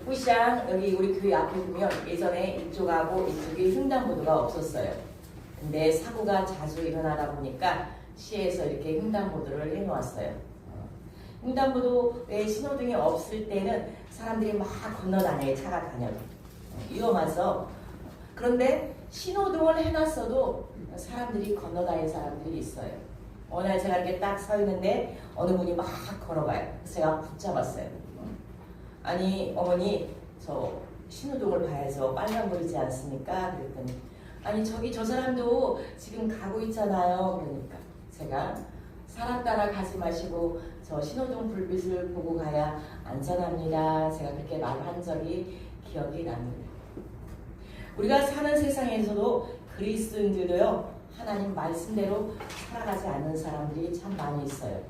뿌시앙 여기 우리 교회 앞에 보면 예전에 이쪽하고 이쪽이 횡단보도가 없었어요. 근데 사고가 자주 일어나다 보니까 시에서 이렇게 횡단보도를 해놓았어요. 횡단보도에 신호등이 없을 때는 사람들이 막 건너다녀요. 차가 다녀도 위험해서. 그런데 신호등을 해놨어도 사람들이 건너다니는 사람들이 있어요. 어느 날 제가 이렇게 딱 서 있는데 어느 분이 막 걸어가요. 그래서 제가 붙잡았어요. 아니 어머니 저 신호등을 봐야죠. 빨간불이지 않습니까? 그랬더니 아니 저기 저 사람도 지금 가고 있잖아요. 그러니까 제가 사람 따라 가지 마시고 저 신호등 불빛을 보고 가야 안전합니다. 제가 그렇게 말한 적이 기억이 납니다. 우리가 사는 세상에서도 그리스도인들도요 하나님 말씀대로 살아가지 않는 사람들이 참 많이 있어요.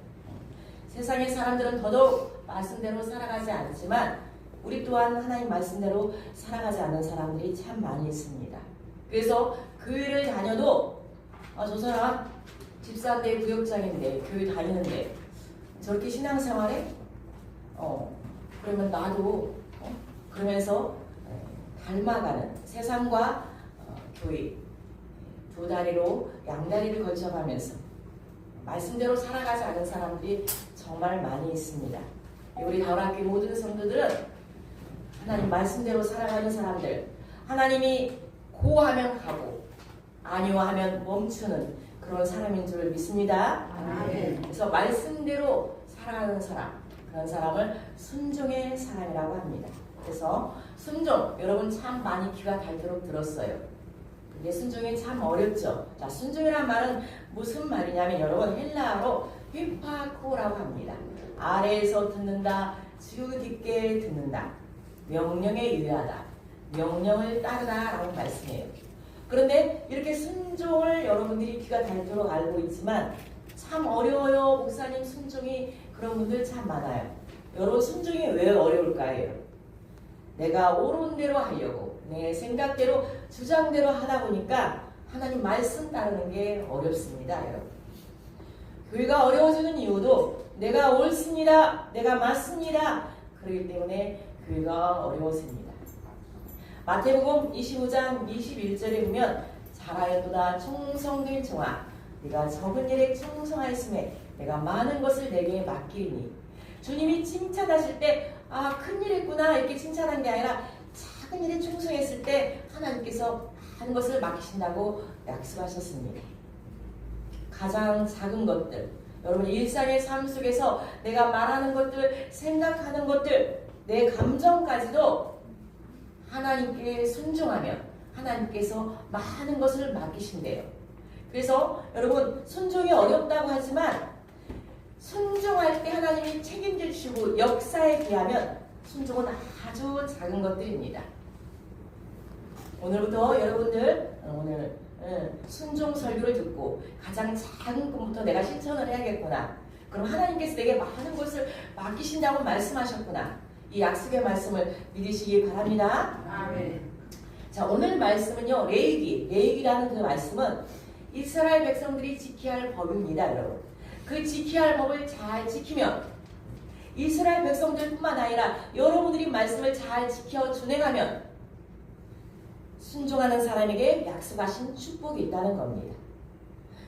세상의 사람들은 더더욱 말씀대로 살아가지 않지만 우리 또한 하나님 말씀대로 살아가지 않는 사람들이 참 많이 있습니다. 그래서 교회를 다녀도 저 사람 집사인데 구역장인데 교회 다니는데 저렇게 신앙생활해? 그러면 나도 그러면서 닮아가는 세상과 교회 두 다리로 양다리를 걸쳐가면서 말씀대로 살아가지 않은 사람들이 정말 많이 있습니다. 우리 다울학교 모든 성도들은 하나님 말씀대로 살아가는 사람들, 하나님이 고하면 가고 아니요 하면 멈추는 그런 사람인 줄 믿습니다. 그래서 말씀대로 살아가는 사람, 그런 사람을 순종의 사람이라고 합니다. 그래서 순종, 여러분 참 많이 귀가 닳도록 들었어요. 근데 순종이 참 어렵죠. 자, 순종이란 말은 무슨 말이냐면 여러분 헬라어로 휘파코라고 합니다. 아래에서 듣는다, 주 깊게 듣는다, 명령에 유의하다, 명령을 따르다 라는 말씀이에요. 그런데 이렇게 순종을 여러분들이 귀가 닳도록 알고 있지만 참 어려워요. 목사님 순종이 그런 분들 참 많아요. 여러분 순종이 왜 어려울까요? 내가 옳은 대로 하려고 내 생각대로 주장대로 하다 보니까 하나님 말씀 따르는 게 어렵습니다. 여러분. 교회가 어려워지는 이유도 내가 옳습니다. 내가 맞습니다. 그렇기 때문에 교회가 어려워집니다. 마태복음 25장 21절에 보면 잘하였도다 충성된 종아 네가 적은 일에 충성하였음에 내가 많은 것을 내게 맡기리니 주님이 칭찬하실 때 큰일 했구나 이렇게 칭찬한 게 아니라 작은 일에 충성했을 때 하나님께서 많은 것을 맡기신다고 약속하셨습니다. 가장 작은 것들 여러분 일상의 삶 속에서 내가 말하는 것들 생각하는 것들 내 감정까지도 하나님께 순종하면 하나님께서 많은 것을 맡기신대요. 그래서 여러분 순종이 어렵다고 하지만 순종할 때 하나님이 책임져 주시고 역사에 비하면 순종은 아주 작은 것들입니다. 오늘부터 여러분들 오늘 순종 설교를 듣고 가장 작은 것부터 내가 실천을 해야겠구나. 그럼 하나님께서 내게 많은 것을 맡기신다고 말씀하셨구나. 이 약속의 말씀을 믿으시기 바랍니다. 아멘. 자, 오늘 말씀은요. 레위기라는 그 말씀은 이스라엘 백성들이 지켜야 할 법입니다. 여러분. 그 지켜야 할 법을 잘 지키면 이스라엘 백성들뿐만 아니라 여러분들이 말씀을 잘 지켜 준행하면 순종하는 사람에게 약속하신 축복이 있다는 겁니다.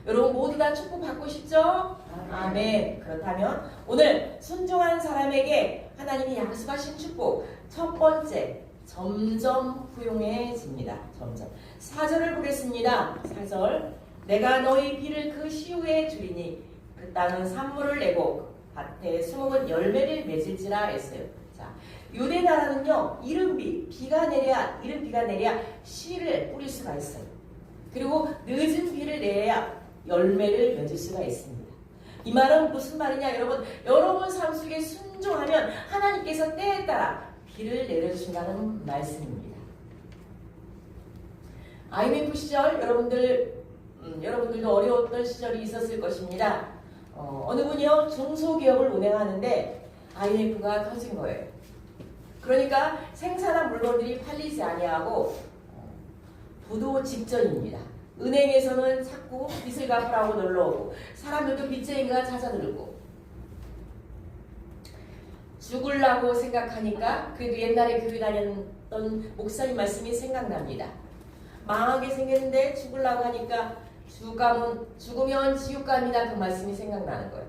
여러분 모두 다 축복 받고 싶죠? 아멘. 그렇다면 오늘 순종한 사람에게 하나님이 약속하신 축복 첫 번째 점점 후용해집니다. 점점 4절을 보겠습니다. 4절 내가 너희 비를 그 시후에 주리니 그 땅은 산물을 내고 밭에 수목은 열매를 맺을지라 했어요. 자, 유대 나라는요 이른 비가 내려야 씨를 뿌릴 수가 있어요. 그리고 늦은 비를 내야 열매를 맺을 수가 있습니다. 이 말은 무슨 말이냐 여러분, 여러분 삶 속에 순종하면 하나님께서 때에 따라 비를 내려주신다는 말씀입니다. IMF 시절 여러분들도 어려웠던 시절이 있었을 것입니다. 어느 분이요 중소기업을 운행하는데 IMF가 터진 거예요. 그러니까 생산한 물건들이 팔리지 아니하고 부도 직전입니다. 은행에서는 자꾸 빚을 갚으라고 놀러오고 사람들도 빚쟁이가 찾아들고 죽으려고 생각하니까 그래도 옛날에 교회 다녔던 목사님 말씀이 생각납니다. 망하게 생겼는데 죽으려고 하니까 죽으면 지옥 갑니다. 그 말씀이 생각나는 거예요.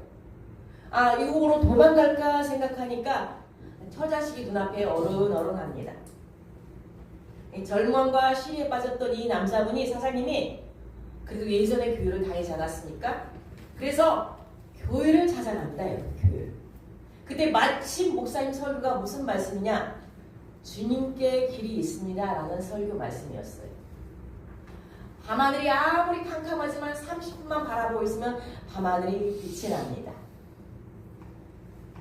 아, 이거로 도망갈까 생각하니까 처자식이 눈앞에 어른어른합니다. 절망과 시리에 빠졌던 이 남자분이 사장님이 그래도 예전에 교회를 다니지 않았습니까? 그래서 교회를 찾아갑니다. 교회를. 그때 마침 목사님 설교가 무슨 말씀이냐? 주님께 길이 있습니다 라는 설교 말씀이었어요. 밤하늘이 아무리 캄캄하지만 30분만 바라보고 있으면 밤하늘이 빛이 납니다.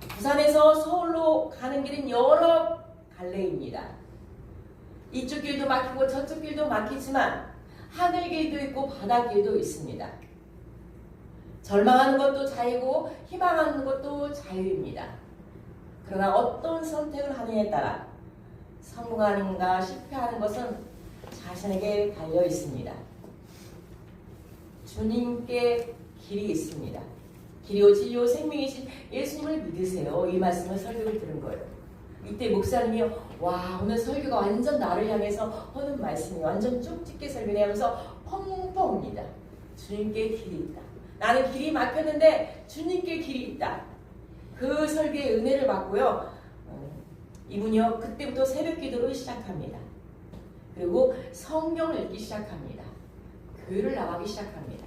부산에서 서울로 가는 길은 여러 갈래입니다. 이쪽 길도 막히고 저쪽 길도 막히지만 하늘길도 있고 바닷길도 있습니다. 절망하는 것도 자유고 희망하는 것도 자유입니다. 그러나 어떤 선택을 하느냐에 따라 성공하는가 실패하는 것은 자신에게 달려 있습니다. 주님께 길이 있습니다. 길이요 진리요 생명이신 예수님을 믿으세요. 이 말씀을 설교를 들은 거예요. 이때 목사님이 와 오늘 설교가 완전 나를 향해서 하는 말씀이 완전 쪽집게 설교네 하면서 펑펑 옵니다. 주님께 길이 있다. 나는 길이 막혔는데 주님께 길이 있다. 그 설교의 은혜를 받고요. 이분이요 그때부터 새벽 기도를 시작합니다. 그리고 성경을 읽기 시작합니다. 교회를 나가기 시작합니다.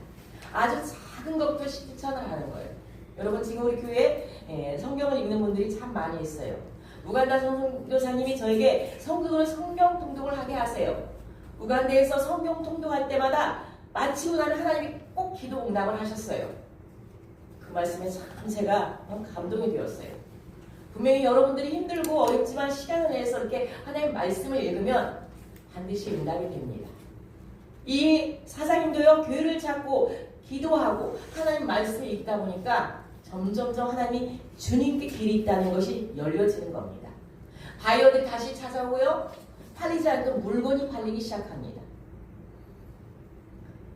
아주 작은 것부터 실천을 하는 거예요. 여러분 지금 우리 교회에 성경을 읽는 분들이 참 많이 있어요. 우간다 선교사님이 저에게 성도들 성경 통독을 하게 하세요. 우간다에서 성경 통독할 때마다 마치고 나면 하나님이 꼭 기도 응답을 하셨어요. 그 말씀에 참 제가 감동이 되었어요. 분명히 여러분들이 힘들고 어렵지만 시간을 내서 이렇게 하나님의 말씀을 읽으면 반드시 응답이 됩니다. 이 사장님도요 교회를 찾고 기도하고 하나님 말씀을 읽다 보니까 점점점 하나님이 주님께 길이 있다는 것이 열려지는 겁니다. 바이어들이 다시 찾아오고요. 팔리지 않던 물건이 팔리기 시작합니다.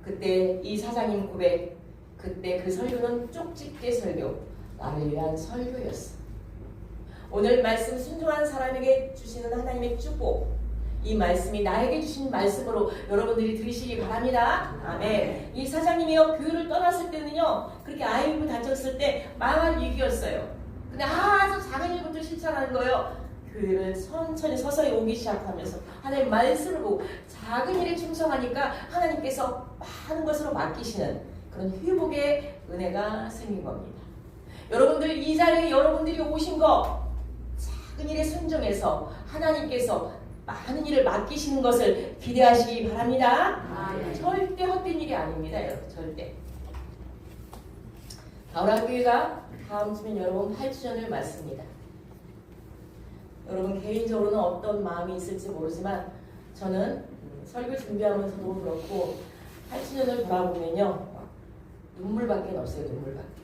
그때 이 사장님 고백, 그때 그 설교는 쪽집게 설교, 나를 위한 설교였어. 오늘 말씀 순종한 사람에게 주시는 하나님의 축복, 이 말씀이 나에게 주신 말씀으로 여러분들이 들으시기 바랍니다. 아멘. 이 사장님이요 교회를 떠났을 때는요 그렇게 아이고 다쳤을 때 망할 위기였어요. 근데 아주 작은 일부터 실천하는 거예요. 교회를 천천히 서서히 오기 시작하면서 하나님 말씀을 보고 작은 일에 충성하니까 하나님께서 많은 것으로 맡기시는 그런 회복의 은혜가 생긴 겁니다. 여러분들 이 자리에 여러분들이 오신 거 작은 일에 순종해서 하나님께서 많은 일을 맡기시는 것을 기대하시기 바랍니다. 네. 절대 헛된 일이 아닙니다. 여러분 절대. 가오라교회가 다음 주면 여러분 8주년을 맞습니다. 여러분 개인적으로는 어떤 마음이 있을지 모르지만 저는 설교 준비하면서도 그렇고 8주년을 돌아보면요 눈물밖에 없어요. 눈물밖에.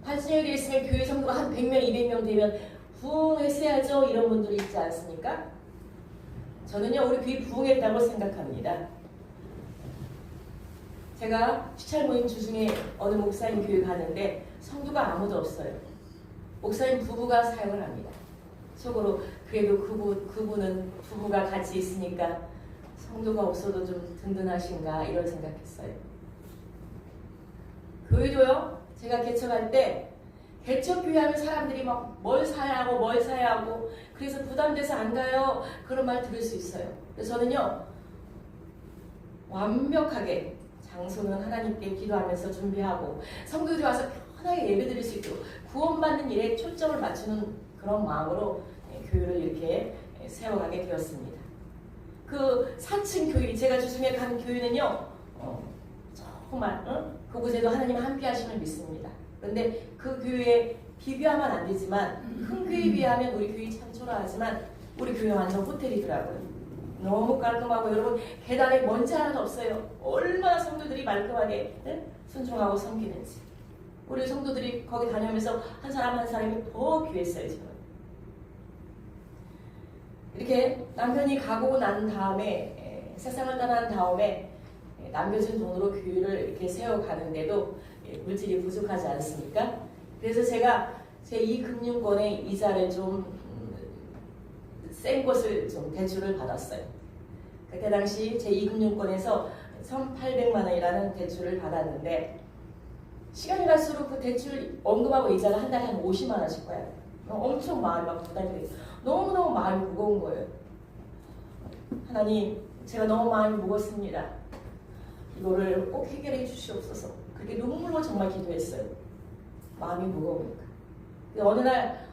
8주년이 되었으면 교회 성도가 한 100명 200명 되면 부흥했어야죠. 이런 분들이 있지 않습니까? 저는요 우리 교회 부흥했다고 생각합니다. 제가 시찰 모임 주중에 어느 목사님 교회 가는데 성도가 아무도 없어요. 목사님 부부가 사역을 합니다. 속으로 그래도 그분은 부부가 같이 있으니까 성도가 없어도 좀 든든하신가 이런 생각했어요. 교회도요 제가 개척할 때 개척교회 하면 사람들이 막 뭘 사야 하고 그래서 부담돼서 안 가요 그런 말 들을 수 있어요. 그래서 저는요 완벽하게 장소는 하나님께 기도하면서 준비하고 성도들이 와서 편하게 예배드릴 수 있도록 구원받는 일에 초점을 맞추는 그런 마음으로 교회를 이렇게 세워가게 되었습니다. 그 4층 교회 제가 주중에 간 교회는요 정말 그곳에도 하나님 함께 하심을 믿습니다. 그런데 그 교회에 비교하면 안 되지만 큰 교회에 비하면 우리 교회 참 초라하지만 우리 교회 완전 호텔이더라고요. 너무 깔끔하고 여러분 계단에 먼지 하나도 없어요. 얼마나 성도들이 말끔하게 순종하고 섬기는지. 우리 성도들이 거기 다니면서 한 사람 한 사람이 더 귀했어요. 저는. 이렇게 남편이 가고 난 다음에 세상을 떠난 다음에 남겨진 돈으로 교회를 이렇게 세워가는데도 물질이 부족하지 않습니까? 그래서 제가 제2금융권의 이자를 좀 센 것을 좀 대출을 받았어요. 그때 당시 제2금융권에서 1,800만 원이라는 대출을 받았는데 시간이 갈수록 그 대출 원금하고 이자가 한 달에 한 50만 원씩 가요. 엄청 마음이 막 부담이 돼요. 너무너무 마음이 무거운 거예요. 하나님, 제가 너무 마음이 무겁습니다. 이거를 꼭 해결해 주시옵소서. 그렇게 눈물로 정말 기도했어요. 마음이 무거우니까. 어느 날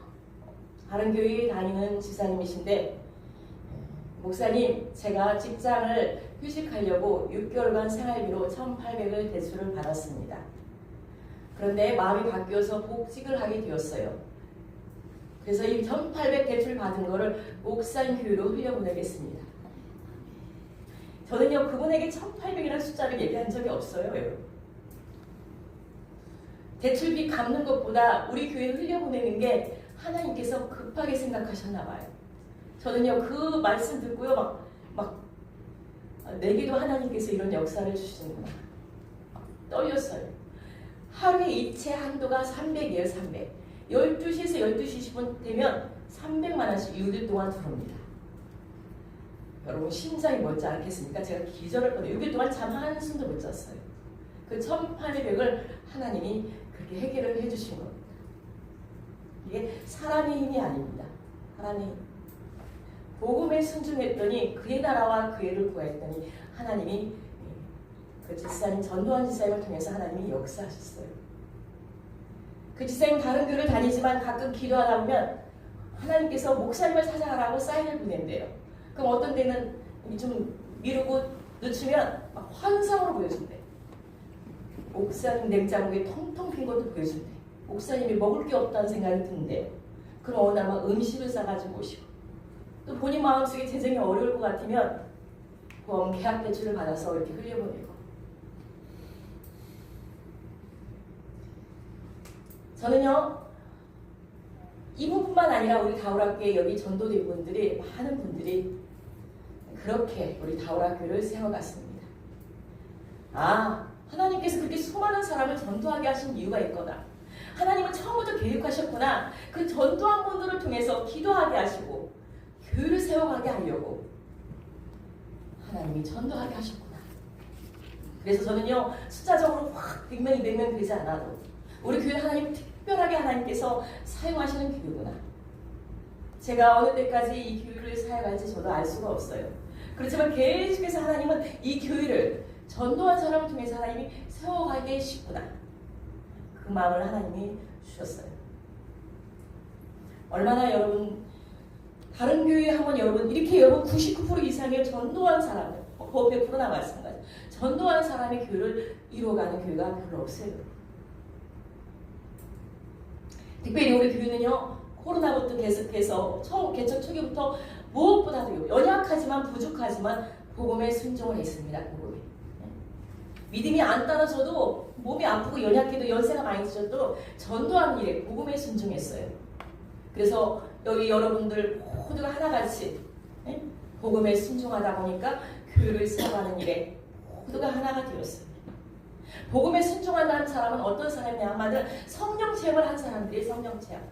다른 교회에 다니는 지사님이신데, 목사님, 제가 직장을 휴직하려고 6개월간 생활비로 1,800을 대출을 받았습니다. 그런데 마음이 바뀌어서 복직을 하게 되었어요. 그래서 이 1,800 대출 받은 거를 목사님 교회로 흘려보내겠습니다. 저는요, 그분에게 1,800이라는 숫자를 얘기한 적이 없어요. 여러분. 대출비 갚는 것보다 우리 교회에 흘려보내는 게 하나님께서 급하게 생각하셨나 봐요. 저는요, 그 말씀 듣고요, 내게도 하나님께서 이런 역사를 주시는구나. 떨렸어요. 하루에 이체 한도가 300이에요, 300. 12시에서 12시 10분 되면 300만 원씩 6일 동안 들어옵니다. 여러분, 심장이 멀지 않겠습니까? 제가 기절할 뻔해요. 6일 동안 잠 한숨도 못 잤어요. 그 1,800을 하나님이 그렇게 해결을 해주신 겁니다. 이게 사람의 힘이 아닙니다. 하나님의 힘. 복음에 순종했더니 그의 나라와 그 애를 구하였더니 하나님이 그 지사님, 전도환 지사님을 통해서 하나님이 역사하셨어요. 그 지사님 다른 교회를 다니지만 가끔 기도하다 보면 하나님께서 목사님을 찾아가라고 사인을 보낸대요. 그럼 어떤 때는 좀 미루고 늦추면 막 환상으로 보여준대. 목사님 냉장고에 텅텅 빈 것도 보여준대. 목사님이 먹을 게 없다는 생각이 든대요. 그럼 어느 날 막 음식을 싸가지고 오시고, 또 본인 마음속에 재정이 어려울 것 같으면 보험 계약 대출을 받아서 이렇게 흘려보내고. 저는요, 이분뿐만 아니라 우리 다울학교에 여기 전도된 분들이, 많은 분들이 그렇게 우리 다울학교를 세워갔습니다. 아, 하나님께서 그렇게 수많은 사람을 전도하게 하신 이유가 있거나, 하나님은 처음부터 계획하셨구나. 그 전도한 분들을 통해서 기도하게 하시고 교회를 세워가게 하려고 하나님이 전도하게 하셨구나. 그래서 저는요, 숫자적으로 확 100명, 200명 되지 않아도 우리 교회 하나님 특별하게 하나님께서 사용하시는 교회구나. 제가 어느 때까지 이 교회를 사용할지 저도 알 수가 없어요. 그렇지만 계속해서 하나님은 이 교회를 전도한 사람을 통해서 하나님이 세워가게 싶구나. 그 마음을 하나님이 주셨어요. 얼마나 여러분, 다른 교회 하면 여러분, 이렇게 여러분 99% 이상의 전도한 사람들, 그 100%나 마찬가지. 전도한 사람의 교회를 이루어가는 교회가 별로 없어요. 특별히 우리 교회는요, 코로나부터 계속해서 처음 개척 초기부터 무엇보다도 연약하지만 부족하지만 복음에 순종을 했습니다. 복음에. 믿음이 안 따라져도 몸이 아프고 연약해도 연세가 많이 드셔도 전도하는 일에 복음에 순종했어요. 그래서 여기 여러분들 모두가 하나같이 복음에 순종하다 보니까 교회를 세워가는 일에 모두가 하나가 되었어요. 복음에 순종한다는 사람은 어떤 사람이냐 하면 성령 체험을 한 사람들이 성령 체험.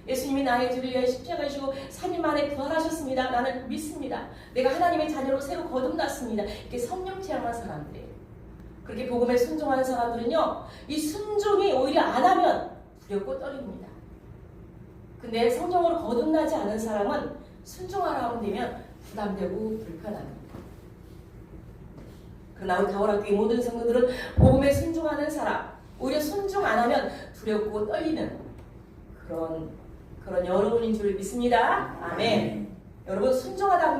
예수님이 나의 죄를 위하여 십자가에 지시고 3일 만에 부활하셨습니다. 나는 믿습니다. 내가 하나님의 자녀로 새로 거듭났습니다. 이렇게 성령 체험한 사람들이에요. 그렇게 복음에 순종하는 사람들은요, 이 순종이 오히려 안 하면 두렵고 떨립니다. 근데 성령으로 거듭나지 않은 사람은 순종하라 하면 되면 부담되고 불편합니다. 그러나 우리 다울학교의 모든 성도들은 복음에 순종하는 사람, 오히려 순종 안 하면 두렵고 떨리는 그런 여러분인 줄 믿습니다. 아멘. 여러분, 순종하다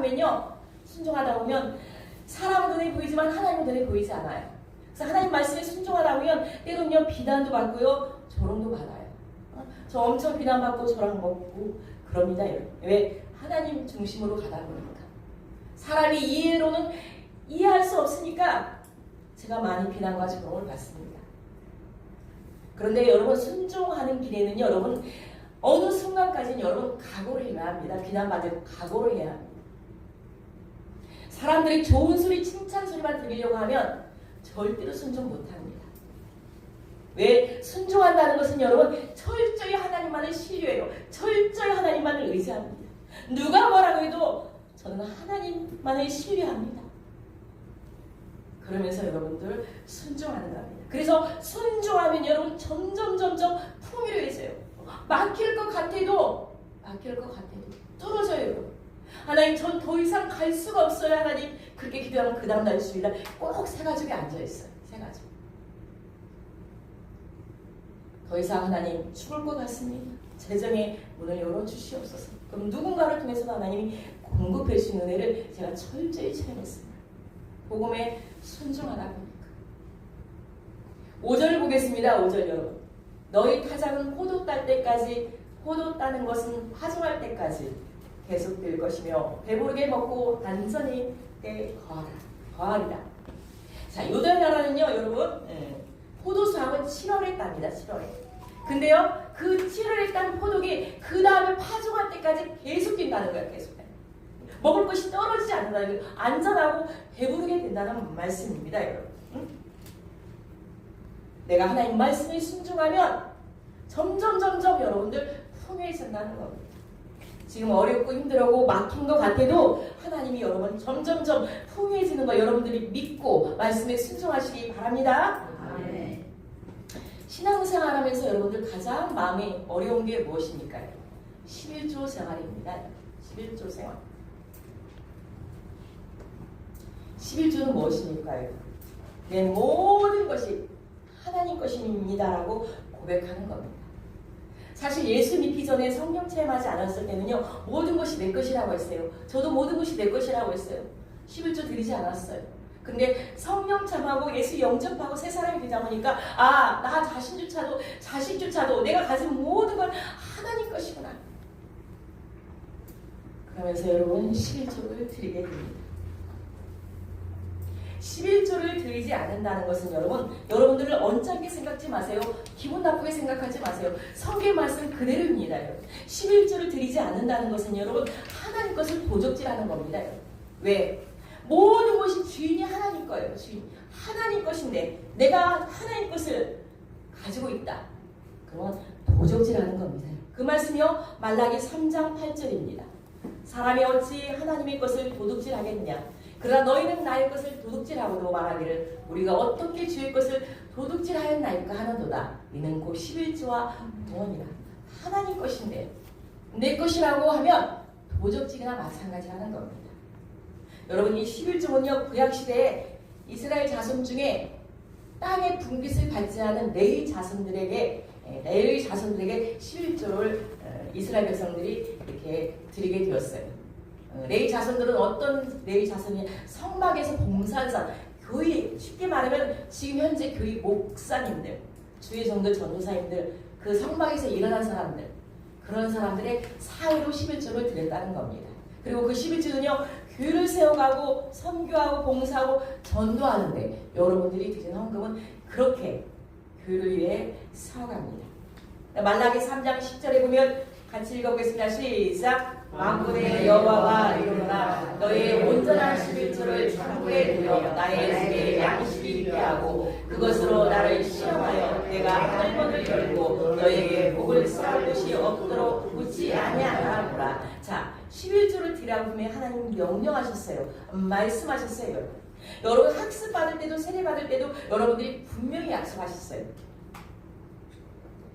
보면 사람 눈에 보이지만 하나님 눈에 보이지 않아요. 그래서 하나님 말씀에 순종하다 보면 때로는요, 비난도 받고요, 조롱도 받아요. 저 엄청 비난받고 저랑 먹고 그럽니다. 왜? 하나님 중심으로 가다 보니까. 사람이 이해로는 이해할 수 없으니까 제가 많이 비난과 조롱을 받습니다. 그런데 여러분, 순종하는 길에는 여러분 어느 순간까지는 여러분 각오를 해야 합니다. 비난받을 각오를 해야 합니다. 사람들이 좋은 소리, 칭찬 소리만 들으려고 하면 절대로 순종 못합니다. 왜 순종한다는 것은 여러분 철저히 하나님만을 신뢰해요. 철저히 하나님만을 의지합니다. 누가 뭐라고 해도 저는 하나님만을 신뢰합니다. 그러면서 여러분들 순종하는 겁니다. 그래서 순종하면 여러분 점점 풍요로워져요. 막힐 것 같아도 뚫어져요. 여러분. 하나님 전 더 이상 갈 수가 없어요. 하나님 그렇게 기도하면 그 다음날 주일날 꼭 새 가족이 앉아있어요. 새 가족. 더 이상 하나님 죽을 것 같습니다. 재정의 문을 열어주시옵소서. 그럼 누군가를 통해서도 하나님이 공급해 주신 은혜를 제가 철저히 체험했습니다. 복음에 순종하다 보니까. 5절을 보겠습니다. 5절 여러분. 너희 타작은 포도 딸 때까지, 포도 따는 것은 파종할 때까지 계속될 것이며 배부르게 먹고 안전히 때 거하리라. 자, 요단나라는요 여러분 포도 수확은 7월에 땁니다. 7월에. 근데요 그 7월에 딴 포도기 그 다음에 파종할 때까지 계속 뛴다는 거예요. 계속. 먹을 것이 떨어지지 않는다는 거예요. 안전하고 배부르게 된다는 말씀입니다. 여러분. 응? 내가 하나님 말씀에 순종하면 점점 여러분들 풍요해진다는 겁니다. 지금 어렵고 힘들고 막힌 것 같아도 하나님이 여러분 점점 풍요해지는 거 여러분들이 믿고 말씀에 순종하시기 바랍니다. 네. 신앙생활 하면서 여러분들 가장 마음이 어려운 게 무엇입니까? 11조 생활입니다. 11조 생활. 11조는 무엇입니까? 내 모든 것이 하나님 것입니다라고 고백하는 겁니다. 사실 예수 믿기 전에 성령 체험하지 않았을 때는요 모든 것이 내 것이라고 했어요. 저도 모든 것이 내 것이라고 했어요. 11조 드리지 않았어요. 근데 성령 체험하고 예수 영접하고 새 사람이 되다 보니까 나 자신조차도 내가 가진 모든 건 하나님 것이구나. 그러면서 여러분 11조를 드리게 됩니다. 11조를 드리지 않는다는 것은 여러분들을 언짢게 생각하지 마세요. 기분 나쁘게 생각하지 마세요. 성경 말씀 그대로입니다. 11조를 드리지 않는다는 것은 여러분 하나님 것을 도적질하는 겁니다. 왜? 모든 것이 주인이 하나님 거예요. 주인. 하나님 것인데 내가 하나님 것을 가지고 있다. 그건 도적질하는 겁니다. 그 말씀이요 말라기 3장 8절입니다. 사람이 어찌 하나님의 것을 도둑질하겠느냐. 그러나 너희는 나의 것을 도둑질하고도 말하기를 우리가 어떻게 주의 것을 도둑질하였나이까 하는도다. 이는 곧 11조와 동원이라. 하나님 것인데 내 것이라고 하면 도적질이나 마찬가지라는 겁니다. 여러분 이 11조는요 구약시대에 이스라엘 자손 중에 땅의 분깃을 받지 않은 레위 자손들에게 11조를 이스라엘 백성들이 이렇게 드리게 되었어요. 레위 자손들은 어떤 레위 자손이 성막에서 봉사한 사람, 교회 쉽게 말하면 지금 현재 교회 목사님들, 주의 종들, 전도사님들, 그 성막에서 일어난 사람들, 그런 사람들의 사회로 11조를 드렸다는 겁니다. 그리고 그 11조는요 교회를 세워가고 선교하고 봉사하고 전도하는데 여러분들이 드린 헌금은 그렇게 교회를 위해 세워갑니다. 말라기 3장 10절에 보면 같이 읽어보겠습니다. 시작. 만군의 여호와가 이르노라 너희의 온전한 11조를 창고에 들여 나의 집에 양식이 있게 하고 그것으로 나를 시험하여 내가 할문을 열고 너희에게 복을 쌓을 곳이 없도록 굳지 아니하노라. 자, 11조를 드리라고 하면 하나님 명령하셨어요. 말씀하셨어요. 여러분 학습 받을 때도 세례 받을 때도 여러분들이 분명히 약속하셨어요.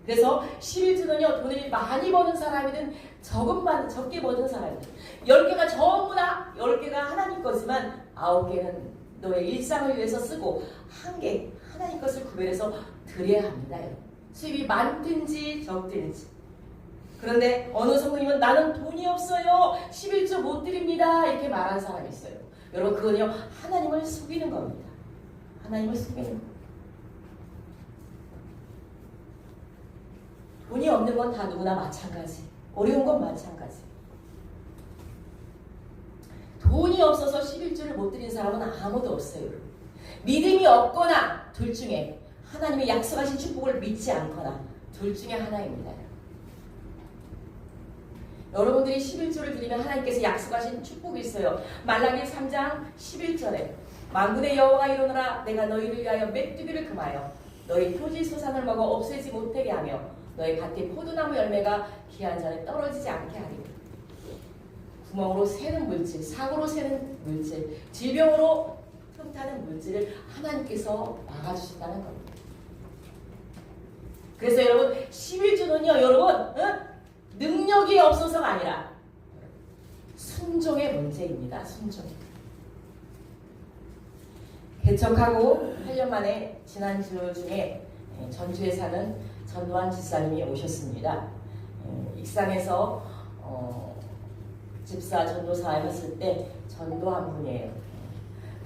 그래서 11조는요 돈을 많이 버는 사람이든 적게 버는 사람이든 10개가 전부 다 10개가 하나님 거지만 9개는 너의 일상을 위해서 쓰고 1개 하나님 것을 구별해서 드려야 합니다. 수입이 많든지 적든지. 그런데 어느 성도님은 나는 돈이 없어요 11조 못 드립니다 이렇게 말하는 사람이 있어요. 여러분 그건요 하나님을 속이는 겁니다. 하나님을 속이는 겁니다. 돈이 없는 건 다 누구나 마찬가지. 어려운 건 마찬가지. 돈이 없어서 11조를 못 드린 사람은 아무도 없어요. 믿음이 없거나 둘 중에 하나님의 약속하신 축복을 믿지 않거나 둘 중에 하나입니다. 여러분들이 11조를 드리면 하나님께서 약속하신 축복이 있어요. 말라기 3장 11절에 만군의 여호와가 이르노라 내가 너희를 위하여 메뚜기를 금하여 너희 토지 소산을 먹어 없애지 못하게 하며 너희 밭의 포도나무 열매가 기한 전에 떨어지지 않게 하리니 구멍으로 새는 물질, 사고로 새는 물질, 질병으로 흠타는 물질을 하나님께서 막아주신다는 겁니다. 그래서 여러분 11조는요 여러분 능력이 없어서가 아니라 순종의 문제입니다. 순종. 개척하고 8년 만에 지난주 중에 전주에 사는 전도환 집사님이 오셨습니다. 익산에서 집사 전도사를 했을 때 전도한 분이에요.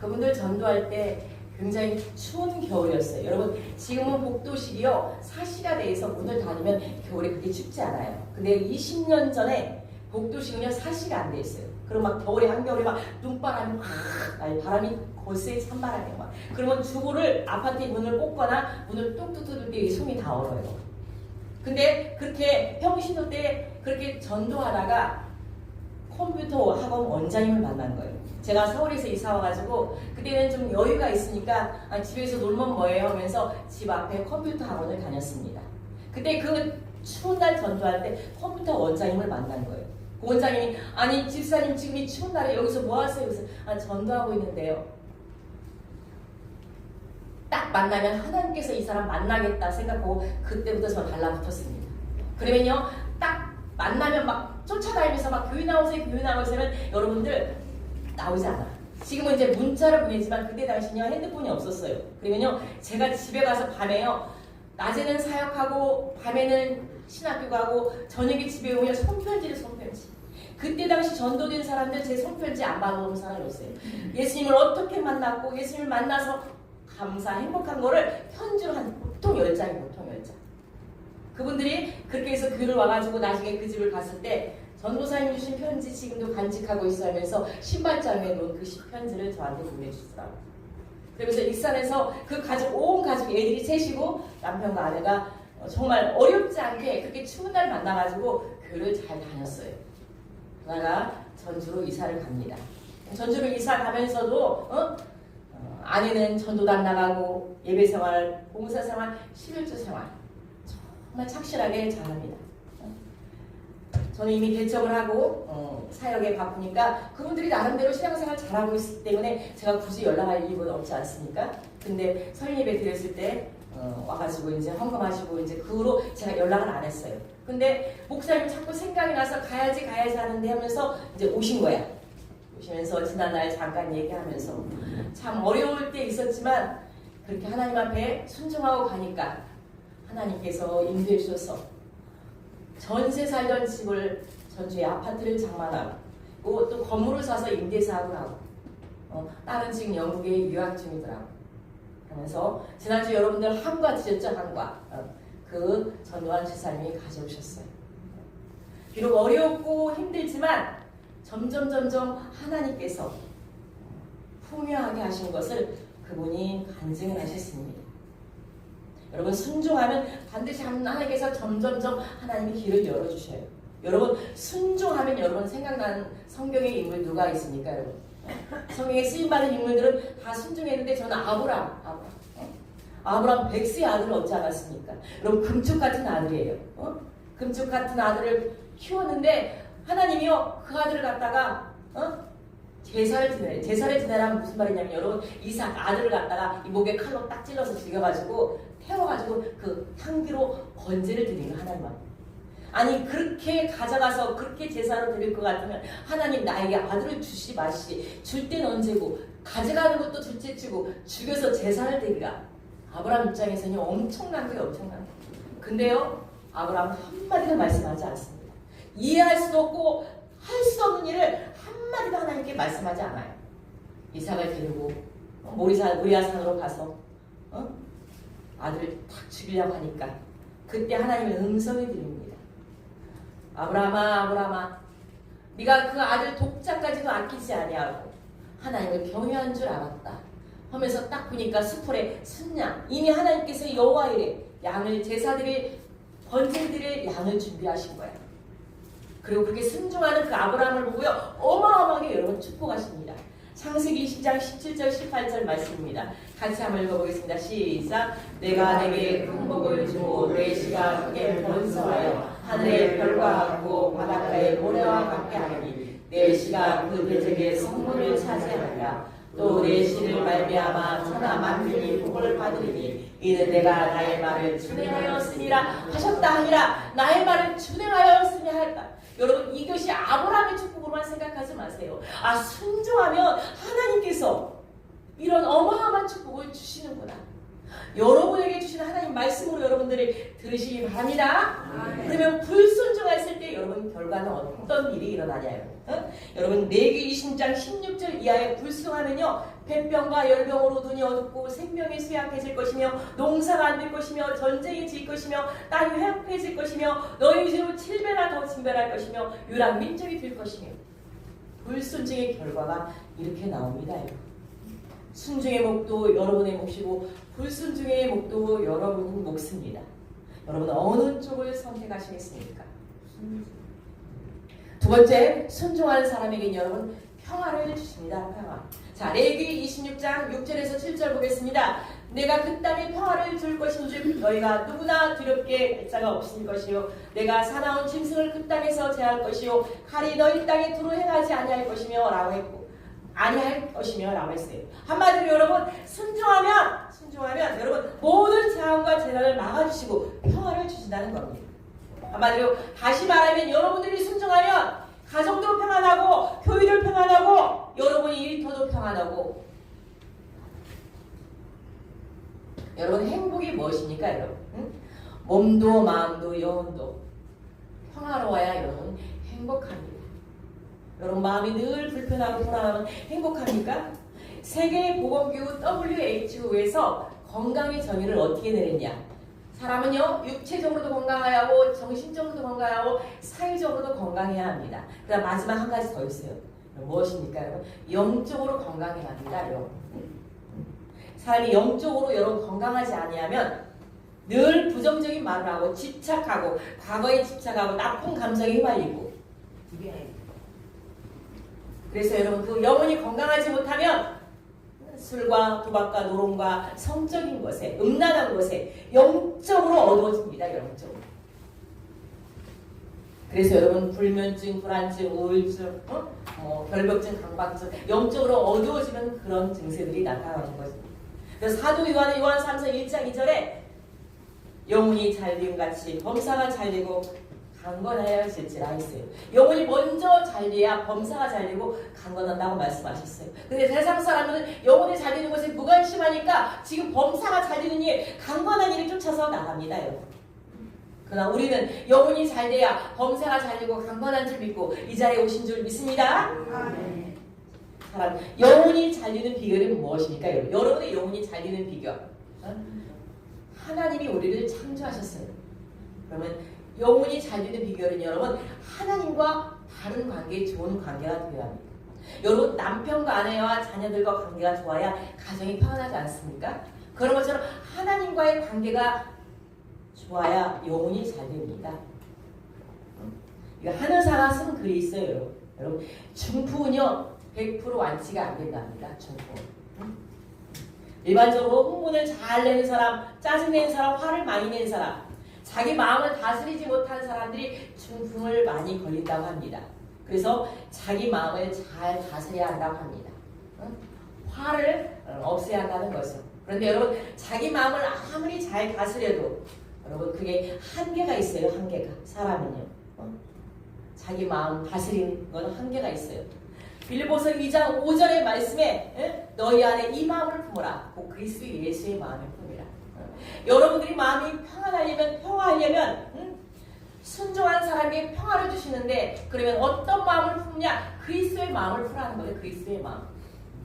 그분들 전도할 때 굉장히 추운 겨울이었어요. 여러분 지금은 복도식이요 사시가 돼서 문을 닫으면 겨울에 그렇게 춥지 않아요. 근데 20년 전에 복도식은요 사시가 안 돼 있어요. 그럼 막 겨울에 한겨울에 막 눈바람이 막 바람이 거세 찬바람이 막 그러면 주부를 아파트의 문을 꽂거나 문을 뚝 뜯을 때 손이 다 얼어요. 근데 그렇게 평신도 때 그렇게 전도하다가 컴퓨터 학원 원장님을 만난 거예요. 제가 서울에서 이사 와가지고 그때는 좀 여유가 있으니까 집에서 놀면 뭐예요 하면서 집 앞에 컴퓨터 학원을 다녔습니다. 그때 그 추운 날 전도할 때 컴퓨터 원장님을 만난 거예요. 그 원장님이 아니 집사님 지금 이 추운 날에 여기서 뭐 하세요? 그래서 전도하고 있는데요. 딱 만나면 하나님께서 이 사람 만나겠다 생각하고 그때부터 저 달라붙었습니다. 그러면요 딱 만나면 막 쫓아다니면서 막 교회 나오세요 교회 나오세요는 여러분들 나오지 않아. 지금은 이제 문자를 보내지만 그때 당시는요 핸드폰이 없었어요. 그러면요 제가 집에 가서 밤에요 낮에는 사역하고 밤에는 신학교 가고 저녁에 집에 오면 손편지를 손편지. 그때 당시 전도된 사람들 제 손편지 안 받아오는 사람이 없어요. 예수님을 어떻게 만났고 예수님을 만나서 감사 행복한 거를 편지로 한 보통 10장이 보통 10장. 그분들이 그렇게 해서 교회를 와가지고 나중에 그 집을 갔을 때 전도사님 주신 편지 지금도 간직하고 있어 하면서 신발장에 놓은 그 편지를 저한테 보내주시더라고요. 그러면서 익산에서 그 가족, 온 가족, 애들이 셋이고 남편과 아내가 정말 어렵지 않게 그렇게 추운 날 만나가지고 교회를 잘 다녔어요. 그러다가 전주로 이사를 갑니다. 전주로 이사 가면서도 아내는 전도단 나가고 예배생활, 봉사생활, 11조 생활 정말 착실하게 잘합니다. 저는 이미 개척을 하고 사역에 바쁘니까 그분들이 나름대로 신앙생활 잘하고 있기 때문에 제가 굳이 연락할 이유는 없지 않습니까? 근데 설예배 드렸을 때 와가지고 이제 헌금하시고 이제 그 후로 제가 연락을 안 했어요. 근데 목사님 자꾸 생각이 나서 가야지 하는데 하면서 이제 오신 거야. 오시면서 지난날 잠깐 얘기하면서 참 어려울 때 있었지만 그렇게 하나님 앞에 순종하고 가니까 하나님께서 인도해 주셔서 전세 살던 집을 전주에 아파트를 장만하고 또 건물을 사서 임대사업을 하고 딸은 지금 영국에 유학 중이더라고. 그러면서 지난주 여러분들 한과 드셨죠? 한과. 그 전도환 집사님이 가져오셨어요. 비록 어렵고 힘들지만 점점 하나님께서 풍요하게 하신 것을 그분이 간증을 하셨습니다. 여러분 순종하면 반드시 하나님께서 점점 하나님이 길을 열어주셔요. 여러분 순종하면 여러분 생각나는 성경의 인물 누가 있습니까? 여러분 성경에 쓰임받은 인물들은 다 순종했는데 저는 아브람 백수의 아들을 얻지 않았습니까? 여러분 금축 같은 아들이에요. 금축 같은 아들을 키웠는데 하나님이요 그 아들을 갖다가 제사를 지내래. 제사를 지내라면 무슨 말이냐면 여러분 이삭 아들을 갖다가 이 목에 칼로 딱 찔러서 죽여가지고 태워가지고 그 향기로 번제를 드리는 하나님 앞에. 아니 그렇게 가져가서 그렇게 제사로 드릴 것 같으면 하나님 나에게 아들을 주시 마시지 줄 때는 언제고 가져가는 것도 둘째 치고 죽여서 제사를 드리라. 아브라함 입장에서는 엄청난 거예요. 엄청난 거. 근데요 아브라함 한마디도 말씀하지 않습니다. 이해할 수도 없고 할 수 없는 일을 한마디도 하나님께 말씀하지 않아요. 이삭을 데리고 모리아산으로 가서 아들을 탁 죽이려고 하니까 그때 하나님의 음성이 들립니다. 아브라함아 네가 그 아들 독자까지도 아끼지 아니하고 하나님을 경외한 줄 알았다 하면서 딱 보니까 수풀에 순양 이미 하나님께서 여호와 이레 양을 제사드릴 번제드릴 양을 준비하신 거야. 그리고 그렇게 순종하는 그 아브라함을 보고요 어마어마하게 여러분 축복하십니다. 창세기 20장 17절 18절 말씀입니다. 같이 한번 읽어보겠습니다. 시작. 내가 내게 큰 복을 주고 내 씨가 그게 번성하여 하늘의 별과 같고 바닷가의 모래와 같게 하리니 내 씨가 그 대적의 성문을 차지하리라. 또 내 씨를 말미암아 천하 만민이 복을 받으리니 이는 내가 나의 말을 준행하였으니라 하셨다 하니라. 나의 말을 준행하였으니 하였다. 여러분, 이것이 아브라함의 축복으로만 생각하지 마세요. 순종하면 하나님께서 이런 어마어마한 축복을 주시는구나. 여러분에게 주시는 하나님 말씀으로 여러분들이 들으시기 바랍니다. 그러면 불순종했을 때 여러분 결과는 어떤 일이 일어나냐요? 여러분, 레위기 20장 16절 이하에 불순하면요 폐병과 열병으로 눈이 어둡고 생명이 쇠약해질 것이며 농사가 안 될 것이며 전쟁이 질 것이며 땅이 회복해질 것이며 너희 죄로 7배나 더 징벌할 것이며 유랑 민족이 될 것이며 불순종의 결과가 이렇게 나옵니다. 순종의 몫도 여러분의 몫이고 불순종의 몫도 여러분의 몫입니다. 여러분 어느 쪽을 선택하시겠습니까? 두 번째, 순종하는 사람에게는 여러분 평화를 주십니다. 평화. 자, 레위기 26장 6절에서 7절 보겠습니다. 내가 그 땅에 평화를 줄 것인즉 너희가 누구나 두렵게 할 자가 없을 것이요 내가 사나운 짐승을 그 땅에서 제할 것이요 칼이 너희 땅에 두루 행하지 아니할 것이며 라고 했고 아니할 것이며 라고 했어요. 한마디로 여러분 순종하면 여러분 모든 재앙과 재난을 막아주시고 평화를 주신다는 겁니다. 한마디로 다시 말하면 여러분들이 순종하면 가정도 평안하고 교회도 평안하고 여러분이 일터도 평안하고 여러분 행복이 무엇입니까? 여러분 몸도 마음도 영혼도 평화로워야 여러분 행복합니다. 여러분 마음이 늘 불편하고 불안하면 행복합니까? 세계보건기구 WHO에서 건강의 정의를 어떻게 내렸냐? 사람은요 육체적으로도 건강해야 하고 정신적으로도 건강해야 하고 사회적으로도 건강해야 합니다. 그다음 마지막 한 가지 더 있어요. 무엇입니까? 여러분? 영적으로 건강해야 합니다. 사람이 영적으로 여러분 건강하지 아니하면 늘 부정적인 말을 하고 집착하고 과거에 집착하고 나쁜 감정에 휘말리고 그래서 여러분 그 영혼이 건강하지 못하면 술과 도박과 노름과 성적인 것에 음란한 것에 영적으로 어두워집니다. 영적으로. 그래서 여러분 불면증, 불안증, 우울증, 결벽증, 강박증 영적으로 어두워지면 그런 증세들이 나타나는 것입니다. 그래서 사도 요한은 요한 3서 1장 2절에 영혼이 잘됨 같이 범사가 잘되고 강건하여야 실지라 했어요. 영혼이 먼저 잘돼야 범사가 잘되고 강건한다고 말씀하셨어요. 근데 세상 사람들은 영혼이 잘되는 것에 무관심하니까 지금 범사가 잘되는 일, 강건한 일을 쫓아서 나갑니다. 여러분. 그러나 우리는 영혼이 잘돼야 범사가 잘되고 강건한 줄 믿고 이 자리에 오신 줄 믿습니다. 사람, 영혼이 잘되는 비결은 무엇입니까? 여러분의 영혼이 잘되는 비결. 하나님이 우리를 창조하셨어요. 그러면 영혼이 잘되는 비결은 여러분 하나님과 바른 관계, 좋은 관계가 되어야 합니다. 여러분 남편과 아내와 자녀들과 관계가 좋아야 가정이 평안하지 않습니까? 그런 것처럼 하나님과의 관계가 좋아야 영혼이 잘 됩니다. 한의사가 쓴 글이 있어요. 여러분 중풍은요 100% 완치가 안 된답니다. 중풍. 일반적으로 흥분을 잘 내는 사람, 짜증내는 사람, 화를 많이 내는 사람 자기 마음을 다스리지 못한 사람들이 중풍을 많이 걸린다고 합니다. 그래서 자기 마음을 잘 다스려야 한다고 합니다. 화를 없애야 한다는 것이죠. 그런데 여러분 자기 마음을 아무리 잘 다스려도 여러분 그게 한계가 있어요. 한계가. 사람은요. 자기 마음 다스리는 건 한계가 있어요. 빌립보서 2장 5절의 말씀에 너희 안에 이 마음을 품어라. 곧 그리스도 예수의 마음을 품으라. 여러분들이 마음이 평화하려면 순종한 사람에게 평화를 주시는데 그러면 어떤 마음을 품냐? 그리스도의 마음을 품으라는 거예요. 그리스도의 마음.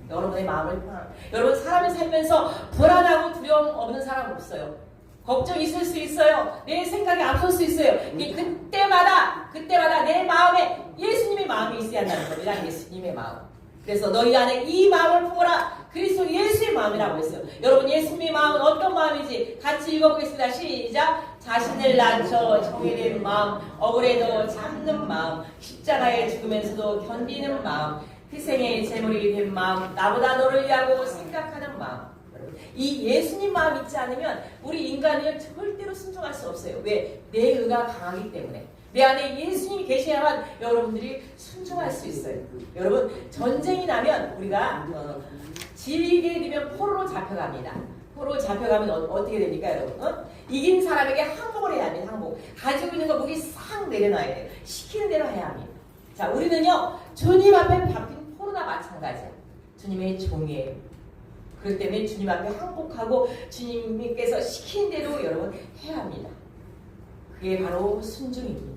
여러분의 마음을 품으라. 여러분 사람을 살면서 불안하고 두려움 없는 사람 없어요. 걱정 있을 수 있어요. 내 생각이 앞설 수 있어요. 그때마다 내 마음에 예수님의 마음이 있어야 한다는 겁니다. 예수님의 마음. 그래서 너희 안에 이 마음을 품어라. 그리스도 예수의 마음이라고 했어요. 여러분 예수님의 마음은 어떤 마음인지 같이 읽어보겠습니다. 시작. 자신을 낮춰 정의되는 마음, 억울해도 참는 마음, 십자가에 죽으면서도 견디는 마음, 희생의 제물이 된 마음, 나보다 너를 위하고 생각하는 마음. 이 예수님 마음 있지 않으면 우리 인간은 절대로 순종할 수 없어요. 왜? 내 의가 강하기 때문에. 내 안에 예수님이 계셔야만 여러분들이 순종할 수 있어요. 여러분, 전쟁이 나면 우리가 지휘게 되면 포로로 잡혀갑니다. 포로로 잡혀가면 어떻게 됩니까, 여러분? 이긴 사람에게 항복을 해야 합니다. 항복. 가지고 있는 거 무기 싹 내려놔야 돼요. 시키는 대로 해야 합니다. 자, 우리는요, 주님 앞에 잡힌 포로나 마찬가지야. 주님의 종이에요. 그렇기 때문에 주님 앞에 항복하고 주님께서 시킨 대로 여러분 해야 합니다. 그게 바로 순종입니다.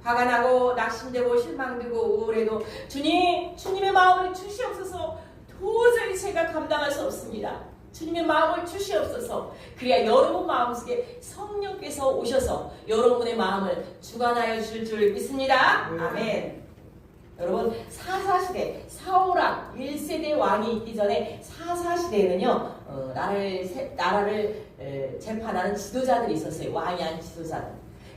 화가 나고 낙심되고 실망되고 우울해도 주님의 마음을 주시옵소서. 도저히 제가 감당할 수 없습니다. 주님의 마음을 주시옵소서. 그래야 여러분 마음속에 성령께서 오셔서 여러분의 마음을 주관하여 주실 줄 믿습니다. 아멘. 여러분, 사사시대 사울왕 1세대 왕이 있기 전에 사사시대에는요 나라를 재판하는 지도자들이 있었어요. 왕이 아닌 지도자들.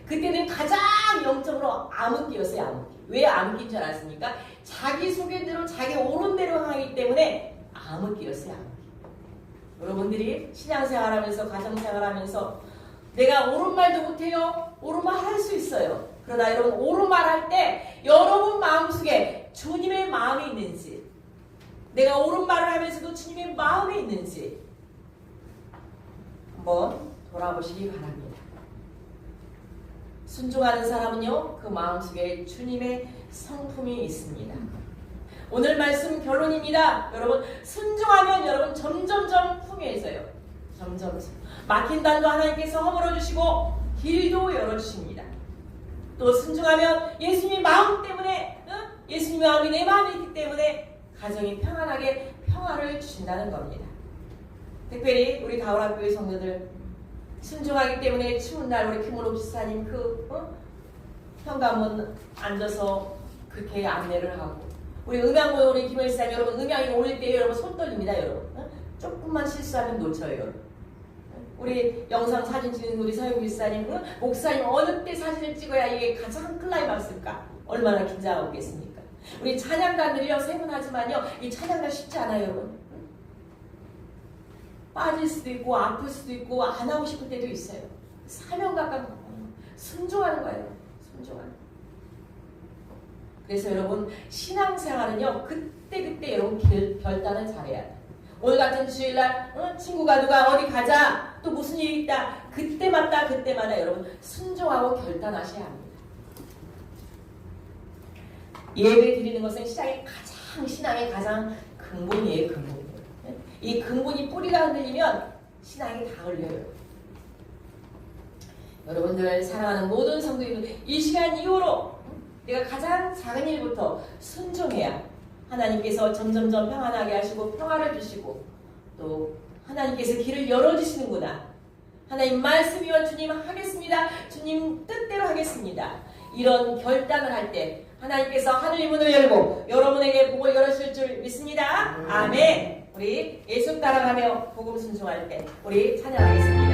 그때는 가장 영적으로 암흑기였어요. 암흑기. 왜 암흑기인 줄 알았습니까? 자기 소견대로 자기 옳은 대로 하기 때문에 암흑기였어요. 암흑기. 여러분들이 신앙생활하면서 가정생활하면서 내가 옳은 말도 못해요. 옳은 말 할 수 있어요. 그러나 여러분, 옳은 말 할 때 여러분 마음속에 주님의 마음이 있는지, 내가 옳은 말을 하면서도 주님의 마음이 있는지 한번 돌아보시기 바랍니다. 순종하는 사람은요, 그 마음속에 주님의 성품이 있습니다. 오늘 말씀 결론입니다. 여러분, 순종하면 여러분 점점점 풍요해져요. 점점점. 막힌 단도 하나님께서 허물어 주시고 길도 열어주십니다. 또 순종하면 예수님의 마음 때문에, 예수님의 마음이 내 마음에 있기 때문에 가정이 평안하게 평화를 주신다는 겁니다. 특별히 우리 다울학교의 성도들 순종하기 때문에 추운 날 우리 김원옥 집사님 현관문 앉아서 그렇게 안내를 하고, 우리 음향 우리 김원 집사님, 여러분 음향이 올릴 때 여러분 손 떨립니다. 여러분 조금만 실수하면 놓쳐요. 여러분. 우리 영상 사진 찍는 우리 서영 집사님, 목사님 어느 때 사진을 찍어야 이게 가장 클라이막스일까? 얼마나 긴장하고 있겠습니까? 우리 찬양단들이요, 세분하지만요, 이 찬양단 쉽지 않아요, 여러분. 빠질 수도 있고 아플 수도 있고 안 하고 싶을 때도 있어요. 사명감과 순종하는 거예요. 순종하는. 그래서 여러분, 신앙생활은요, 그때 여러분 결단을 잘해야 돼요. 오늘 같은 주일날 친구가 누가 어디 가자, 또 무슨 일이 있다, 그때마다 여러분 순종하고 결단하셔야 합니다. 예배 드리는 것은 신앙의 가장 근본이에요. 근본. 이 근본이 뿌리가 흔들리면 신앙이 다 흘려요. 여러분들 사랑하는 모든 성도님들, 이 시간 이후로 내가 가장 작은 일부터 순종해야 하나님께서 점점점 평안하게 하시고 평화를 주시고, 또 하나님께서 길을 열어주시는구나. 하나님 말씀이와 주님 하겠습니다. 주님 뜻대로 하겠습니다. 이런 결단을 할 때 하나님께서 하늘 문을 열고 여러분에게 복을 열어주실 줄 믿습니다. 아멘. 우리 예수 따라가며 복음 순종할 때 우리 찬양하겠습니다.